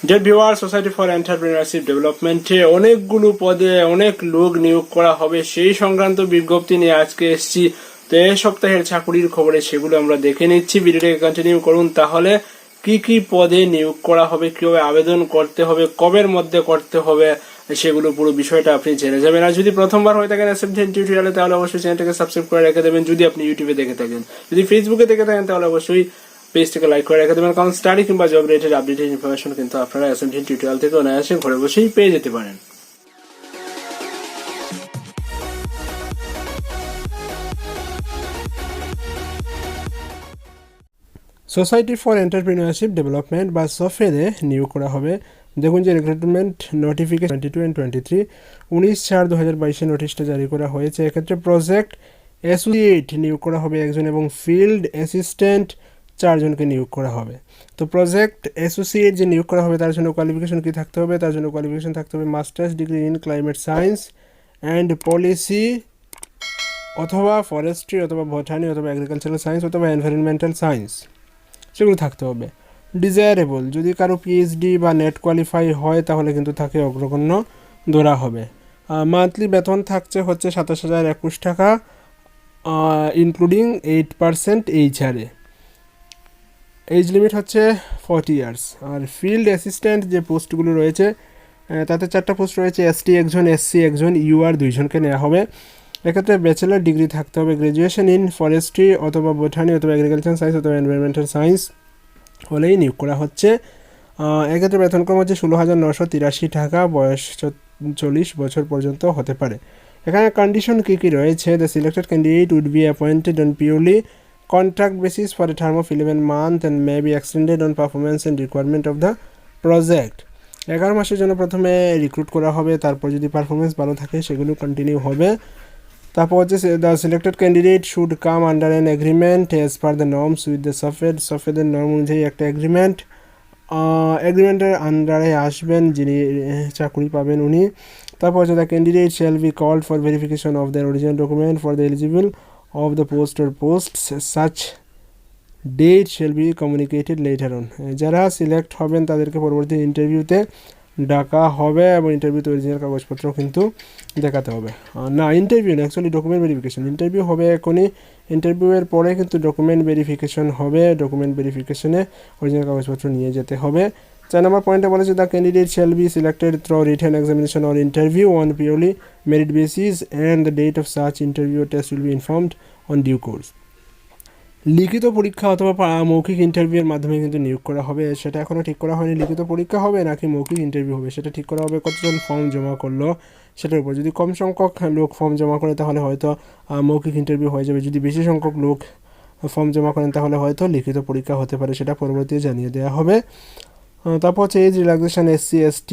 যে viewer society for entrepreneurship ডেভেলপমেন্টে অনেকগুলো পদে অনেক লোক নিয়োগ করা হবে, সেই সংক্রান্ত বিজ্ঞপ্তি নিয়ে আজকে এসেছি। তো এই সপ্তাহের চাকুরির খবরে সেগুলো আমরা দেখে নিচ্ছি। ভিডিওটাকে কন্টিনিউ করুন, তাহলে কি কি পদে নিয়োগ করা হবে, কিভাবে আবেদন করতে হবে, কবের মধ্যে করতে হবে, সেগুলো পুরো বিষয়টা আপনি জেনে যাবেন। আর যদি প্রথমবার হয়ে থাকেন SMDN টিউটোরিয়ালে, তাহলে অবশ্যই চ্যানেলটাকে সাবস্ক্রাইব করে রেখে দেবেন। যদি আপনি ইউটিউবে দেখে থাকেন, যদি ফেসবুকে দেখে থাকেন, তাহলে অবশ্যই পেজটাকে লাইক করে রেখে দেবেন, কারণ স্টাডি কিংবা জব রিলেটেড আপডেটেড ইনফরমেশন কিন্তু আপনারা SMDN টিউটোরিয়াল থেকে অনায়াসে ঘরে বসেই পেয়ে যেতে পারেন। সোসাইটি ফর এন্টারপ্রেনিউরশিপ ডেভেলপমেন্ট বা SOFED-এ নিয়োগ করা হবে। দেখুন যে রিক্রুটমেন্ট নোটিফিকেশন 22 and 23 19/4/2022 নোটিশটা জারি করা হয়েছে। এক্ষেত্রে প্রজেক্ট অ্যাসোসিয়েট নিয়োগ করা হবে একজন এবং ফিল্ড অ্যাসিস্ট্যান্ট 4 জনকে নিয়োগ করা হবে। তো প্রজেক্ট অ্যাসোসিয়েট যে নিয়োগ করা হবে তার জন্য কোয়ালিফিকেশন কি থাকতে হবে? তার জন্য কোয়ালিফিকেশন থাকতে হবে masters degree in climate science and policy, অথবা ফরেস্ট্রি, অথবা বটানি, অথবা এগ্রিকালচারাল সায়েন্স, অথবা এনভায়রনমেন্টাল সায়েন্স, সেগুলো থাকতে হবে। ডিজায়ারেবল, যদি কারো PhD বা নেট কোয়ালিফাই হয় তাহলে কিন্তু তাকে অগ্রগণ্য ধরা হবে। মান্থলি বেতন থাকছে হচ্ছে 27,021 টাকা, ইনক্লুডিং 8% HR-এ। এজ লিমিট হচ্ছে 40 ইয়ার্স। আর ফিল্ড অ্যাসিস্ট্যান্ট যে পোস্টগুলো রয়েছে তাতে 4টা পোস্ট রয়েছে। ST একজন, SC একজন, UR 2 জনকে নেওয়া হবে। এক্ষেত্রে ব্যাচেলার ডিগ্রি থাকতে হবে, গ্র্যাজুয়েশন ইন ফরেস্ট্রি, অথবা বোটানি, অথবা এগ্রিকালচার সায়েন্স, অথবা এনভায়রনমেন্টাল সায়েন্স হলেই নিয়োগ করা হচ্ছে। এক্ষেত্রে বেতনক্রম হচ্ছে 16,983 টাকা, বয়স 40 বছর পর্যন্ত হতে পারে। এখানে কন্ডিশন কী কী রয়েছে? The selected candidate would be appointed on purely contract basis for a term of 11 months and may be extended on performance and requirement of the project। 11 মাসের জন্য প্রথমে রিক্রুট করা হবে, তারপর যদি পারফরমেন্স ভালো থাকে সেগুলো কন্টিনিউ হবে। তারপর হচ্ছে the selected candidate should come under an agreement as per the norms with the SOFED-এর নর্ম অনুযায়ী একটা এগ্রিমেন্টের আন্ডারে আসবেন যিনি চাকরি পাবেন উনি। তারপর হচ্ছে the candidate shall be called for verification of the original document for the eligible of the post or posts, such date shall be communicated later on। যারা সিলেক্ট হবেন তাদেরকে পরবর্তী ইন্টারভিউতে ডাকা হবে এবং ইন্টারভিউতে অরিজিনাল কাগজপত্র কিন্তু দেখাতে হবে। না, ইন্টারভিউ না, অ্যাকচুয়ালি ডকুমেন্ট ভেরিফিকেশন। ইন্টারভিউ হবে এখনই, ইন্টারভিউয়ের পরে কিন্তু ডকুমেন্ট ভেরিফিকেশন হবে। ডকুমেন্ট ভেরিফিকেশনে অরিজিনাল কাগজপত্র নিয়ে যেতে হবে। 4 নম্বর পয়েন্টে বলেছে the candidate shall be selected through written examination or interview on purely merit basis and the date of such interview test will be informed on due course. লিখিত পরীক্ষা অথবা মৌখিক ইন্টারভিউয়ের মাধ্যমে কিন্তু নিয়োগ করা হবে। সেটা এখনও ঠিক করা হয়নি, লিখিত পরীক্ষা হবে নাকি মৌখিক ইন্টারভিউ হবে সেটা ঠিক করা হবে। কতজন ফর্ম জমা করলো সেটার উপর। যদি কম সংখ্যক লোক ফর্ম জমা করে তাহলে হয়তো মৌখিক ইন্টারভিউ হয়ে যাবে। যদি বেশি সংখ্যক লোক ফর্ম জমা করেন তাহলে হয়তো লিখিত পরীক্ষা হতে পারে, সেটা পরবর্তীতে জানিয়ে দেওয়া হবে। তারপর হচ্ছে এজ রিল্যাক্সেশন, SC ST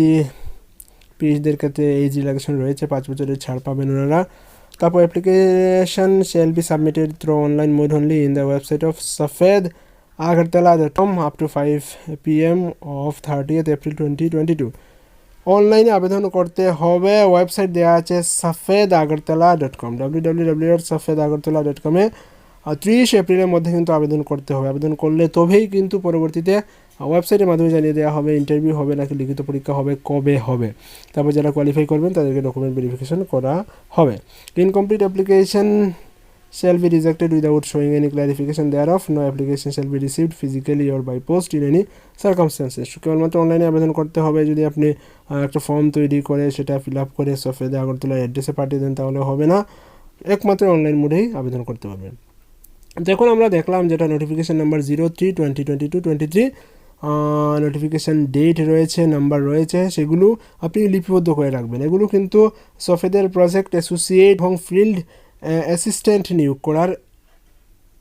PhDদের ক্ষেত্রে এজ রিল্যাক্সেশন রয়েছে, 5 বছরের ছাড় পাবেন ওনারা। তারপর application shall be submitted through online mode only in the website of SOFED agartala.com up to 5 PM of 30th April 2022। অনলাইনে আবেদন করতে হবে, ওয়েবসাইট দেওয়া আছে sofedagartala.com, www.sofedagartala.com-এ 30 এপ্রিলের মধ্যে কিন্তু আবেদন করতে হবে। আবেদন করলে তবেই কিন্তু পরবর্তীতে ওয়েবসাইটের মাধ্যমে জানিয়ে দেওয়া হবে ইন্টারভিউ হবে নাকি লিখিত পরীক্ষা হবে, কবে হবে। তারপর যারা কোয়ালিফাই করবেন তাদেরকে ডকুমেন্ট ভেরিফিকেশন করা হবে। Incomplete application shall be rejected without showing any clarification thereof. No application shall be received physically or by post in any circumstances। কেবলমাত্র অনলাইনে আবেদন করতে হবে। যদি আপনি একটা ফর্ম তৈরি করে সেটা ফিল আপ করে SOFED আগরতলা অ্যাড্রেসে পাঠিয়ে দেন তাহলে হবে না, একমাত্র অনলাইন মোডেই আবেদন করতে পারবেন। দেখুন আমরা দেখলাম যেটা নোটিফিকেশান নাম্বার 03/2022-23 নোটিফিকেশান ডেট রয়েছে, নাম্বার রয়েছে, সেগুলো আপনি লিপিবদ্ধ করে রাখবেন। এগুলো কিন্তু SOFED-এর প্রজেক্ট অ্যাসোসিয়েট এবং ফিল্ড অ্যাসিস্ট্যান্ট নিয়োগ করার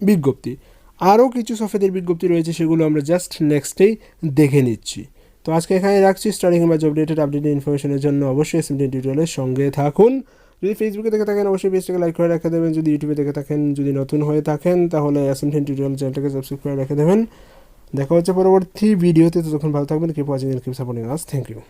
বিজ্ঞপ্তি। আরও কিছু SOFED-এর বিজ্ঞপ্তি রয়েছে, সেগুলো আমরা জাস্ট নেক্সটেই দেখে নিচ্ছি। তো আজকে এখানে রাখছি। স্টাডি কিংবা জব রিলেটেড আপডেটেড ইনফরমেশনের জন্য অবশ্যই SMDN টিউটোরিয়ালের সঙ্গে থাকুন। যদি ফেসবুকে দেখে থাকেন অবশ্যই পেজটাকে লাইক করে রেখে দেবেন। যদি ইউটিউবে দেখে থাকেন, যদি নতুন হয়ে থাকেন তাহলে SMDN টিউটোরিয়াল চ্যানেলটাকে সাবস্ক্রাইব করে রেখে দেবেন। দেখা হচ্ছে পরবর্তী ভিডিওতে, ততক্ষণ ভালো থাকবেন। Keep watching and keep supporting us. Thank you.